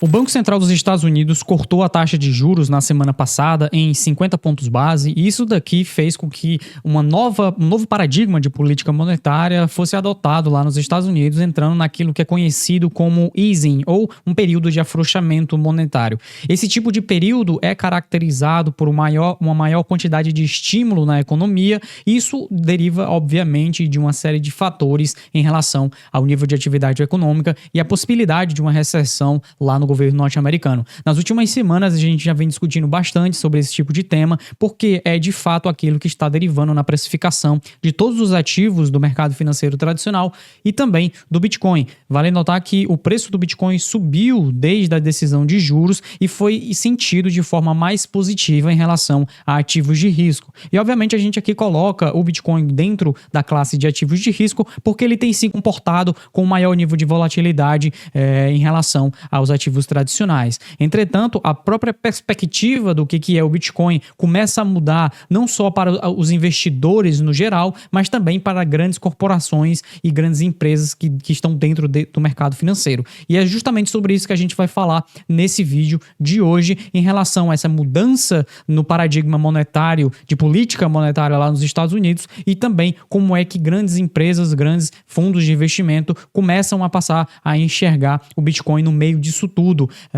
O Banco Central dos Estados Unidos cortou a taxa de juros na semana passada em 50 pontos base, e isso daqui fez com que um novo paradigma de política monetária fosse adotado lá nos Estados Unidos, entrando naquilo que é conhecido como easing, ou um período de afrouxamento monetário. Esse tipo de período é caracterizado por uma maior quantidade de estímulo na economia, e isso deriva, obviamente, de uma série de fatores em relação ao nível de atividade econômica e a possibilidade de uma recessão lá no governo norte-americano. Nas últimas semanas, a gente já vem discutindo bastante sobre esse tipo de tema, porque é de fato aquilo que está derivando na precificação de todos os ativos do mercado financeiro tradicional e também do Bitcoin. Vale notar que o preço do Bitcoin subiu desde a decisão de juros e foi sentido de forma mais positiva em relação a ativos de risco. E obviamente a gente aqui coloca o Bitcoin dentro da classe de ativos de risco porque ele tem se comportado com maior nível de volatilidade em relação aos ativos tradicionais. Entretanto, a própria perspectiva do que é o Bitcoin começa a mudar não só para os investidores no geral, mas também para grandes corporações e grandes empresas que estão dentro do mercado financeiro. E é justamente sobre isso que a gente vai falar nesse vídeo de hoje em relação a essa mudança no paradigma monetário, de política monetária lá nos Estados Unidos e também como é que grandes empresas, grandes fundos de investimento começam a passar a enxergar o Bitcoin no meio disso tudo,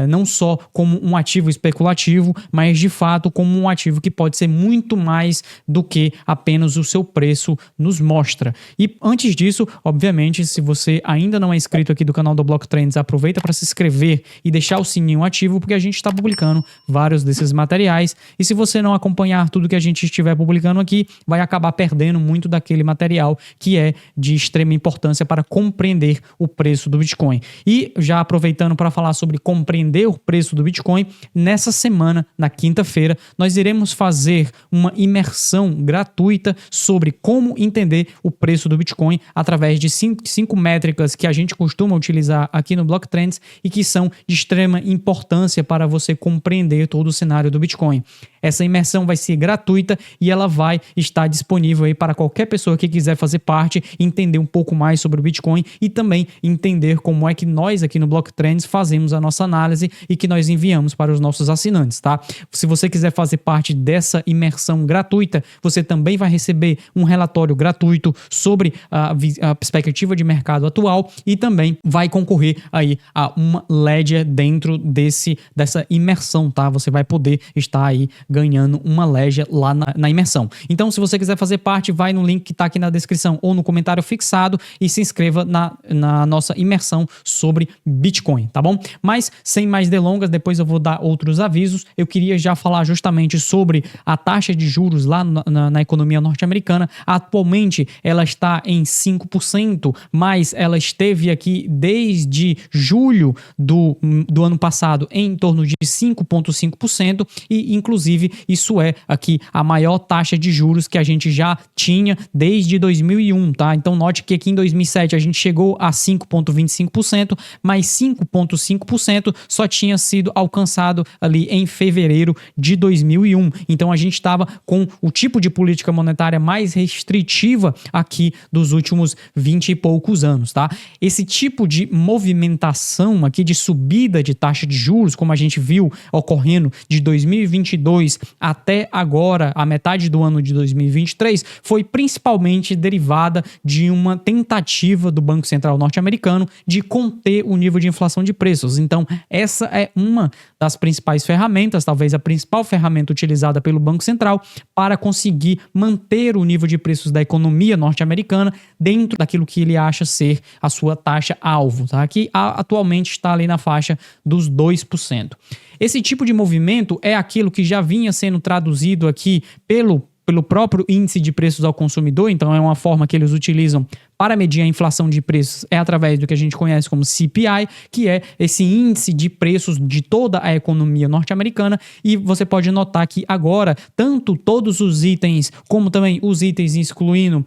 não só como um ativo especulativo, mas de fato como um ativo que pode ser muito mais do que apenas o seu preço nos mostra. E antes disso, obviamente, se você ainda não é inscrito aqui do canal do Block Trends, aproveita para se inscrever e deixar o sininho ativo, porque a gente está publicando vários desses materiais, e se você não acompanhar tudo que a gente estiver publicando aqui, vai acabar perdendo muito daquele material que é de extrema importância para compreender o preço do Bitcoin. E já aproveitando para falar sobre compreender o preço do Bitcoin, nessa semana, na quinta-feira, nós iremos fazer uma imersão gratuita sobre como entender o preço do Bitcoin através de cinco métricas que a gente costuma utilizar aqui no Block Trends e que são de extrema importância para você compreender todo o cenário do Bitcoin. Essa imersão vai ser gratuita e ela vai estar disponível aí para qualquer pessoa que quiser fazer parte, entender um pouco mais sobre o Bitcoin e também entender como é que nós aqui no Block Trends fazemos a nossa análise e que nós enviamos para os nossos assinantes, tá? Se você quiser fazer parte dessa imersão gratuita, você também vai receber um relatório gratuito sobre a perspectiva de mercado atual e também vai concorrer aí a uma ledger dentro dessa imersão, tá? Você vai poder estar aí ganhando uma ledger lá na imersão. Então, se você quiser fazer parte, vai no link que está aqui na descrição ou no comentário fixado e se inscreva na nossa imersão sobre Bitcoin, tá bom? Mas, sem mais delongas, depois eu vou dar outros avisos. Eu queria já falar justamente sobre a taxa de juros lá na economia norte-americana. Atualmente, ela está em 5%, mas ela esteve aqui desde julho do ano passado em torno de 5,5% e, inclusive, isso é aqui a maior taxa de juros que a gente já tinha desde 2001, tá? Então, note que aqui em 2007 a gente chegou a 5,25%, mas 5,5% só tinha sido alcançado ali em fevereiro de 2001. Então, a gente estava com o tipo de política monetária mais restritiva aqui dos últimos 20 e poucos anos, tá? Esse tipo de movimentação aqui de subida de taxa de juros, como a gente viu ocorrendo de 2022 até agora, a metade do ano de 2023, foi principalmente derivada de uma tentativa do Banco Central norte-americano de conter o nível de inflação de preços. Então, essa é uma das principais ferramentas, talvez a principal ferramenta utilizada pelo Banco Central para conseguir manter o nível de preços da economia norte-americana dentro daquilo que ele acha ser a sua taxa-alvo, tá? Que atualmente está ali na faixa dos 2%. Esse tipo de movimento é aquilo que já vinha sendo traduzido aqui pelo próprio índice de preços ao consumidor, então é uma forma que eles utilizam para medir a inflação de preços é através do que a gente conhece como CPI, que é esse índice de preços de toda a economia norte-americana, e você pode notar que agora, tanto todos os itens, como também os itens excluindo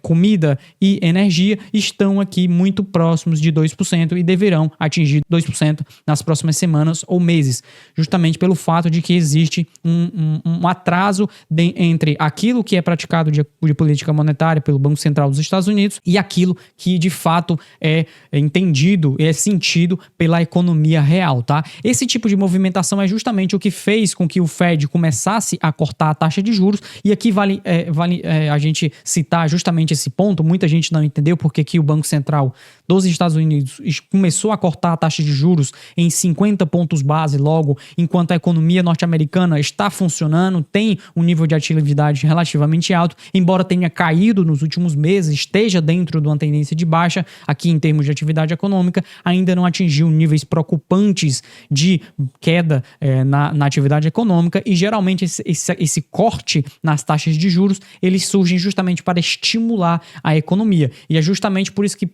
comida e energia, estão aqui muito próximos de 2% e deverão atingir 2% nas próximas semanas ou meses, justamente pelo fato de que existe um atraso entre aquilo que é praticado de política monetária pelo Banco Central dos Estados Unidos e aquilo que de fato é entendido, é sentido pela economia real, tá? Esse tipo de movimentação é justamente o que fez com que o Fed começasse a cortar a taxa de juros, e aqui vale a gente citar justamente esse ponto. Muita gente não entendeu porque que o Banco Central dos Estados Unidos começou a cortar a taxa de juros em 50 pontos base logo, enquanto a economia norte-americana está funcionando, tem um nível de atividade relativamente alto, embora tenha caído nos últimos meses, esteja dentro de uma tendência de baixa aqui em termos de atividade econômica, ainda não atingiu níveis preocupantes de queda na atividade econômica, e geralmente esse corte nas taxas de juros, eles surgem justamente para estimular a economia, e é justamente por isso que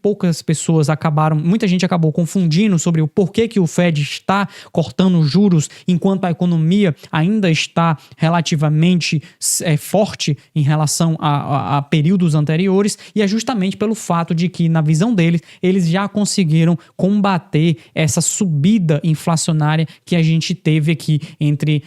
muita gente acabou confundindo sobre o porquê que o Fed está cortando juros enquanto a economia ainda está relativamente forte em relação a períodos anteriores, e é justamente pelo fato de que, na visão deles, eles já conseguiram combater essa subida inflacionária que a gente teve aqui entre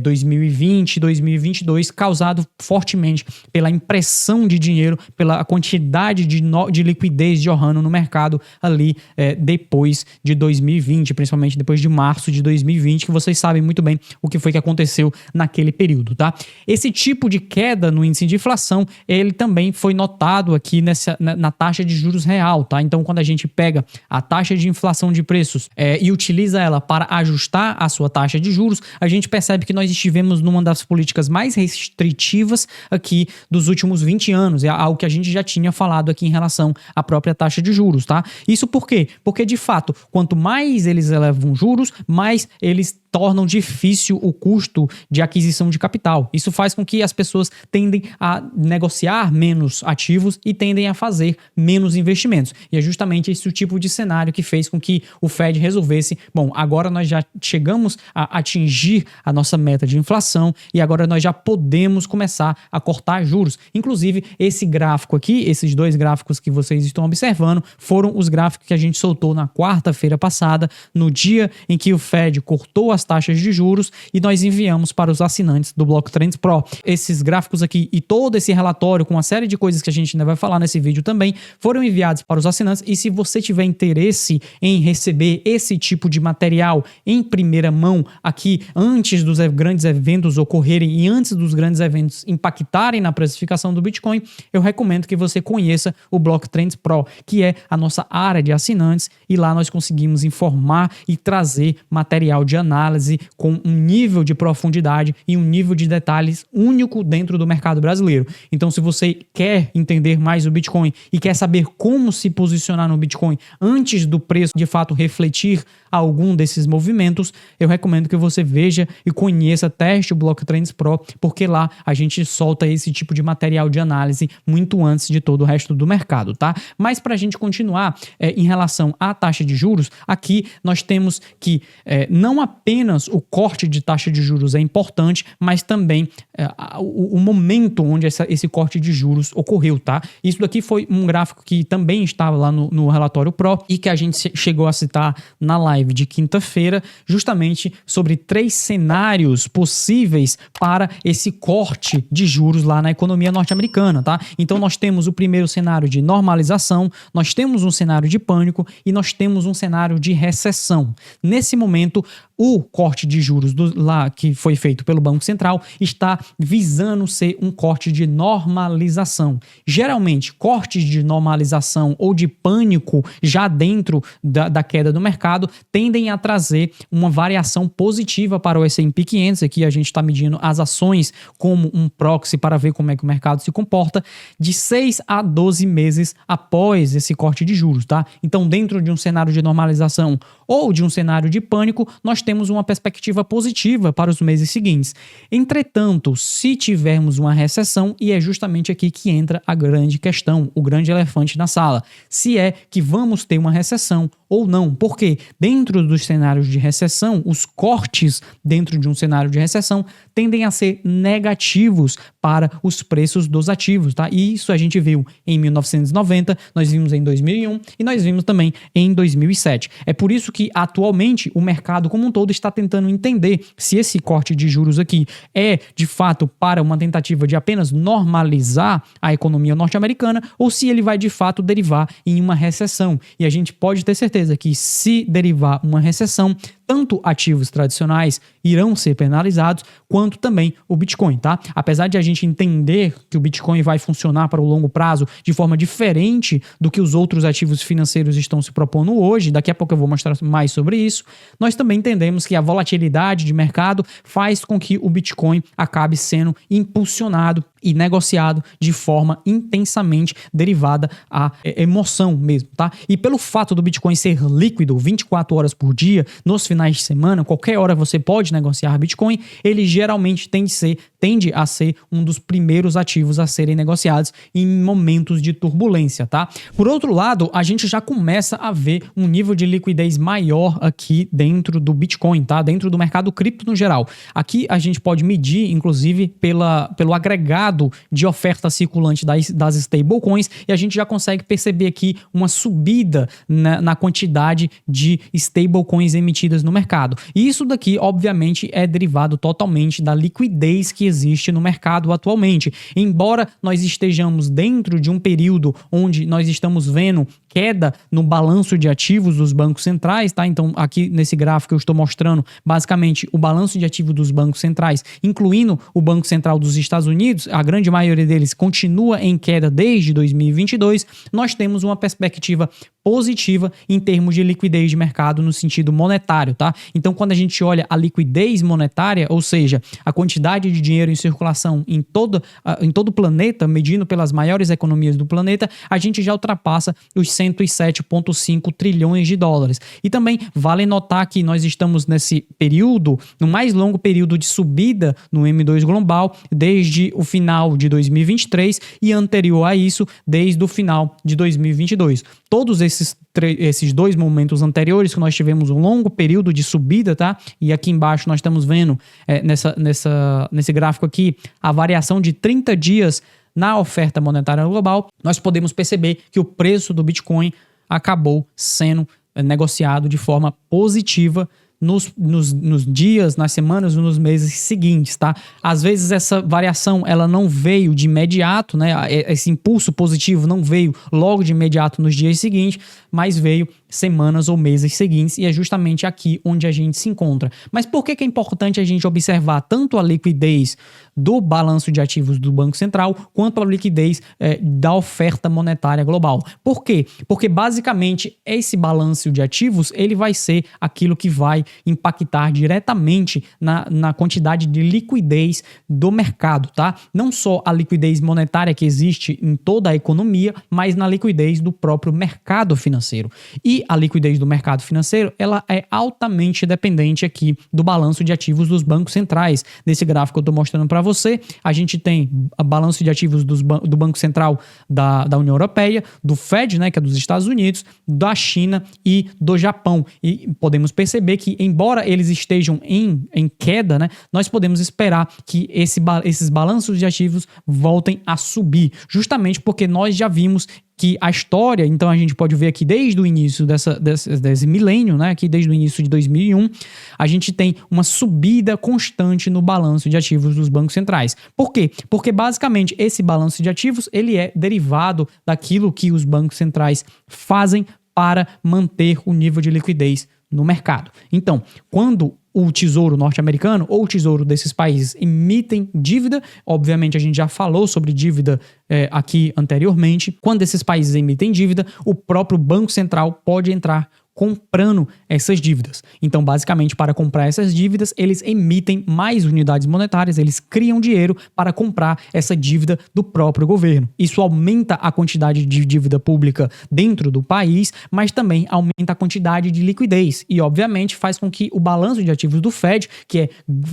2020 e 2022, causado fortemente pela impressão de dinheiro, pela quantidade de liquidez jorrando no mercado ali depois de 2020, principalmente depois de março de 2020, que vocês sabem muito bem o que foi que aconteceu naquele período, tá? Esse tipo de queda no índice de inflação, ele também foi notado aqui na taxa de juros real, tá? Então, quando a gente pega a taxa de inflação de preços e utiliza ela para ajustar a sua taxa de juros, a gente percebe que nós estivemos numa das políticas mais restritivas aqui dos últimos 20 anos, é algo que a gente já tinha falado aqui em relação à própria taxa de juros, tá? Isso por quê? Porque, de fato, quanto mais eles elevam juros, mais eles tornam difícil o custo de aquisição de capital. Isso faz com que as pessoas tendem a negociar menos ativos e tendem a fazer menos investimentos. E é justamente esse o tipo de cenário que fez com que o Fed resolvesse, bom, agora nós já chegamos a atingir a nossa meta de inflação e agora nós já podemos começar a cortar juros. Inclusive, esse gráfico aqui, esses dois gráficos que vocês estão observando, foram os gráficos que a gente soltou na quarta-feira passada, no dia em que o Fed cortou as taxas de juros, e nós enviamos para os assinantes do Block Trends Pro. Esses gráficos aqui e todo esse relatório com uma série de coisas que a gente ainda vai falar nesse vídeo também foram enviados para os assinantes, e se você tiver interesse em receber esse tipo de material em primeira mão aqui antes dos grandes eventos ocorrerem e antes dos grandes eventos impactarem na precificação do Bitcoin, eu recomendo que você conheça o Block Trends Pro, que é a nossa área de assinantes, e lá nós conseguimos informar e trazer material de análise com um nível de profundidade e um nível de detalhes único dentro do mercado brasileiro. Então, se você quer entender mais o Bitcoin e quer saber como se posicionar no Bitcoin antes do preço de fato refletir algum desses movimentos, eu recomendo que você veja e conheça, teste o Block Trends Pro, porque lá a gente solta esse tipo de material de análise muito antes de todo o resto do mercado, tá? Mas para a gente continuar em relação à taxa de juros, aqui nós temos que não apenas o corte de taxa de juros é importante, mas também o momento onde esse corte de juros ocorreu, tá? Isso daqui foi um gráfico que também estava lá no relatório Pro e que a gente chegou a citar na live de quinta-feira, justamente sobre 3 cenários possíveis para esse corte de juros lá na economia norte-americana, tá? Então nós temos o primeiro cenário de normalização, nós temos um cenário de pânico e nós temos um cenário de recessão. Nesse momento, o corte de juros lá que foi feito pelo Banco Central está visando ser um corte de normalização. Geralmente, cortes de normalização ou de pânico já dentro da queda do mercado tendem a trazer uma variação positiva para o S&P 500. Aqui a gente está medindo as ações como um proxy para ver como é que o mercado se comporta de 6 a 12 meses após esse corte de juros, tá? Então, dentro de um cenário de normalização ou de um cenário de pânico, nós temos uma perspectiva positiva para os meses seguintes. Entretanto, se tivermos uma recessão, e é justamente aqui que entra a grande questão, o grande elefante na sala, se é que vamos ter uma recessão ou não. Porque dentro dos cenários de recessão, os cortes dentro de um cenário de recessão tendem a ser negativos para os preços dos ativos, tá? E isso a gente viu em 1990, nós vimos em 2001 e nós vimos também em 2007. É por isso que atualmente o mercado como um todo está tentando entender se esse corte de juros aqui é, de fato, para uma tentativa de apenas normalizar a economia norte-americana ou se ele vai, de fato, derivar em uma recessão. E a gente pode ter certeza que, se derivar uma recessão, tanto ativos tradicionais irão ser penalizados, quanto também o Bitcoin, tá? Apesar de a gente entender que o Bitcoin vai funcionar para o longo prazo de forma diferente do que os outros ativos financeiros estão se propondo hoje, daqui a pouco eu vou mostrar mais sobre isso, nós também entendemos que a volatilidade de mercado faz com que o Bitcoin acabe sendo impulsionado e negociado de forma intensamente derivada à emoção mesmo, tá? E pelo fato do Bitcoin ser líquido 24 horas por dia, nos finais de semana, qualquer hora você pode negociar Bitcoin, ele geralmente tende a ser um dos primeiros ativos a serem negociados em momentos de turbulência, tá? Por outro lado, a gente já começa a ver um nível de liquidez maior aqui dentro do Bitcoin, tá? Dentro do mercado cripto no geral. Aqui a gente pode medir, inclusive, pelo agregado de oferta circulante das stablecoins, e a gente já consegue perceber aqui uma subida na quantidade de stablecoins emitidas no mercado. E isso daqui, obviamente, é derivado totalmente da liquidez que existe no mercado atualmente. Embora nós estejamos dentro de um período onde nós estamos vendo queda no balanço de ativos dos bancos centrais, tá? Então, aqui nesse gráfico eu estou mostrando basicamente o balanço de ativos dos bancos centrais, incluindo o Banco Central dos Estados Unidos. A grande maioria deles continua em queda desde 2022. Nós temos uma perspectiva positiva em termos de liquidez de mercado no sentido monetário, tá? Então, quando a gente olha a liquidez monetária, ou seja, a quantidade de dinheiro em circulação em todo o planeta, medindo pelas maiores economias do planeta, a gente já ultrapassa os 107,5 trilhões de dólares. E também vale notar que nós estamos nesse período, no mais longo período de subida no M2 global, desde o final de 2023 e anterior a isso, desde o final de 2022. Todos esses dois momentos anteriores que nós tivemos um longo período de subida, tá? E aqui embaixo nós estamos vendo nesse gráfico aqui a variação de 30 dias na oferta monetária global. Nós podemos perceber que o preço do Bitcoin acabou sendo negociado de forma positiva nos dias, nas semanas e nos meses seguintes, tá? Às vezes essa variação ela não veio de imediato, né? Esse impulso positivo não veio logo de imediato nos dias seguintes, mas veio semanas ou meses seguintes, e é justamente aqui onde a gente se encontra. Mas por que é importante a gente observar tanto a liquidez do balanço de ativos do Banco Central quanto a liquidez da oferta monetária global? Por quê? Porque basicamente esse balanço de ativos ele vai ser aquilo que vai impactar diretamente na quantidade de liquidez do mercado, tá? Não só a liquidez monetária que existe em toda a economia, mas na liquidez do próprio mercado financeiro. E a liquidez do mercado financeiro, ela é altamente dependente aqui do balanço de ativos dos bancos centrais. Nesse gráfico que eu estou mostrando para você, a gente tem o balanço de ativos do Banco Central da União Europeia, do Fed, né, que é dos Estados Unidos, da China e do Japão. E podemos perceber que, embora eles estejam em queda, né, nós podemos esperar que esses balanços de ativos voltem a subir, justamente porque nós já vimos que a história, então a gente pode ver aqui desde o início desse milênio, né, aqui desde o início de 2001, a gente tem uma subida constante no balanço de ativos dos bancos centrais. Por quê? Porque basicamente esse balanço de ativos ele é derivado daquilo que os bancos centrais fazem para manter o nível de liquidez no mercado. Então, quando o tesouro norte-americano ou o tesouro desses países emitem dívida, obviamente a gente já falou sobre dívida aqui anteriormente, quando esses países emitem dívida, o próprio Banco Central pode entrar comprando essas dívidas. Então, basicamente, para comprar essas dívidas, eles emitem mais unidades monetárias, eles criam dinheiro para comprar essa dívida do próprio governo. Isso aumenta a quantidade de dívida pública dentro do país, mas também aumenta a quantidade de liquidez e, obviamente, faz com que o balanço de ativos do Fed, que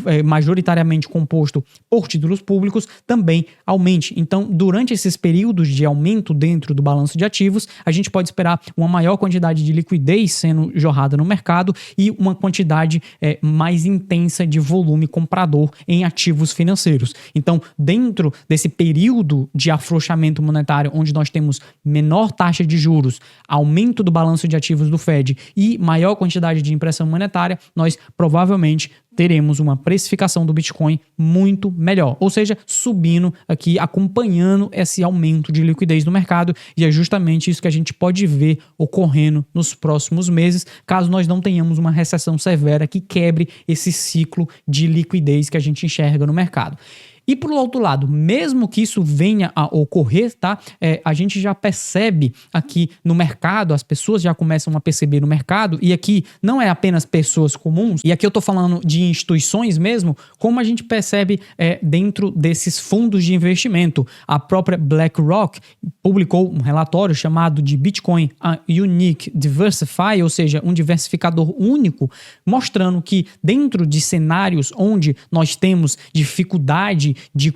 é majoritariamente composto por títulos públicos, também aumente. Então, durante esses períodos de aumento dentro do balanço de ativos, a gente pode esperar uma maior quantidade de liquidez sendo jorrada no mercado e uma quantidade mais intensa de volume comprador em ativos financeiros. Então, dentro desse período de afrouxamento monetário, onde nós temos menor taxa de juros, aumento do balanço de ativos do Fed e maior quantidade de impressão monetária, nós provavelmente teremos uma precificação do Bitcoin muito melhor, ou seja, subindo aqui, acompanhando esse aumento de liquidez no mercado, e é justamente isso que a gente pode ver ocorrendo nos próximos meses, caso nós não tenhamos uma recessão severa que quebre esse ciclo de liquidez que a gente enxerga no mercado. E por outro lado, mesmo que isso venha a ocorrer, tá? A gente já percebe aqui no mercado, as pessoas já começam a perceber no mercado, e aqui não é apenas pessoas comuns, e aqui eu tô falando de instituições mesmo, como a gente percebe dentro desses fundos de investimento. A própria BlackRock publicou um relatório chamado de Bitcoin a Unique Diversify, ou seja, um diversificador único, mostrando que dentro de cenários onde nós temos dificuldade de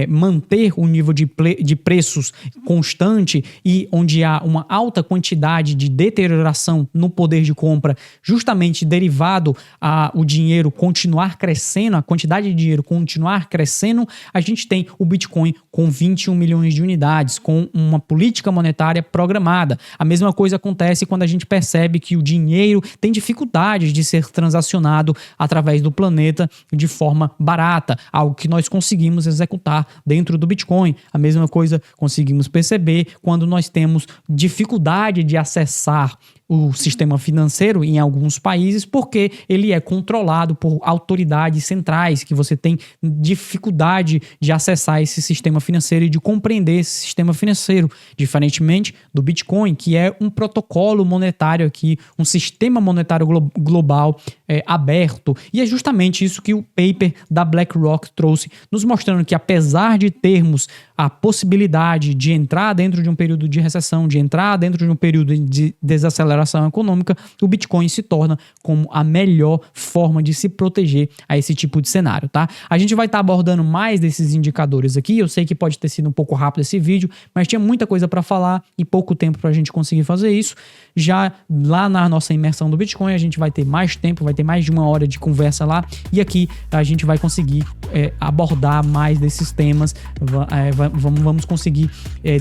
manter o nível de preços constante e onde há uma alta quantidade de deterioração no poder de compra, justamente derivado a o dinheiro continuar crescendo, a quantidade de dinheiro continuar crescendo, a gente tem o Bitcoin com 21 milhões de unidades, com uma política monetária programada. A mesma coisa acontece quando a gente percebe que o dinheiro tem dificuldades de ser transacionado através do planeta de forma barata, algo que nós conseguimos executar dentro do Bitcoin. A mesma coisa conseguimos perceber quando nós temos dificuldade de acessar o sistema financeiro em alguns países, porque ele é controlado por autoridades centrais, que você tem dificuldade de acessar esse sistema financeiro e de compreender esse sistema financeiro, diferentemente do Bitcoin, que é um protocolo monetário aqui, um sistema monetário global aberto. E é justamente isso que o paper da BlackRock trouxe, nos mostrando que apesar de termos a possibilidade de entrar dentro de um período de recessão, de entrar dentro de um período de desaceleração econômica, o Bitcoin se torna como a melhor forma de se proteger a esse tipo de cenário, tá? A gente vai estar abordando mais desses indicadores aqui. Eu sei que pode ter sido um pouco rápido esse vídeo, mas tinha muita coisa para falar e pouco tempo para a gente conseguir fazer isso. Já lá na nossa imersão do Bitcoin, a gente vai ter mais tempo, vai ter mais de 1 hora de conversa lá, e aqui a gente vai conseguir abordar mais desses temas, vamos conseguir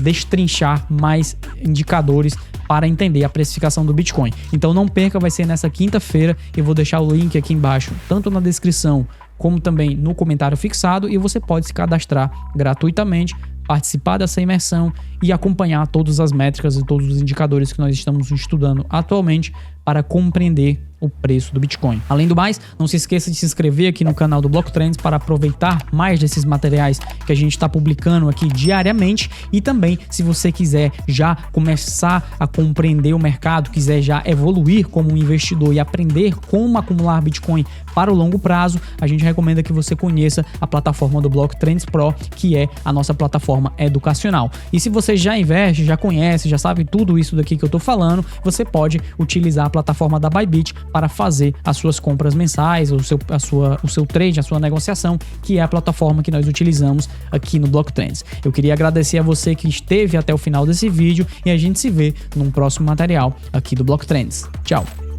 destrinchar mais indicadores para entender a precificação do Bitcoin. Então não perca, vai ser nessa quinta-feira. Eu vou deixar o link aqui embaixo, tanto na descrição como também no comentário fixado, e você pode se cadastrar gratuitamente, participar dessa imersão e acompanhar todas as métricas e todos os indicadores que nós estamos estudando atualmente para compreender o preço do Bitcoin. Além do mais, não se esqueça de se inscrever aqui no canal do Block Trends para aproveitar mais desses materiais que a gente está publicando aqui diariamente, e também, se você quiser já começar a compreender o mercado, quiser já evoluir como um investidor e aprender como acumular Bitcoin para o longo prazo, a gente recomenda que você conheça a plataforma do Block Trends Pro, que é a nossa plataforma educacional. E se você já investe, já conhece, já sabe tudo isso daqui que eu estou falando, você pode utilizar a plataforma da Bybit para fazer as suas compras mensais, o seu trade, a sua negociação, que é a plataforma que nós utilizamos aqui no Block Trends. Eu queria agradecer a você que esteve até o final desse vídeo, e a gente se vê num próximo material aqui do Block Trends. Tchau!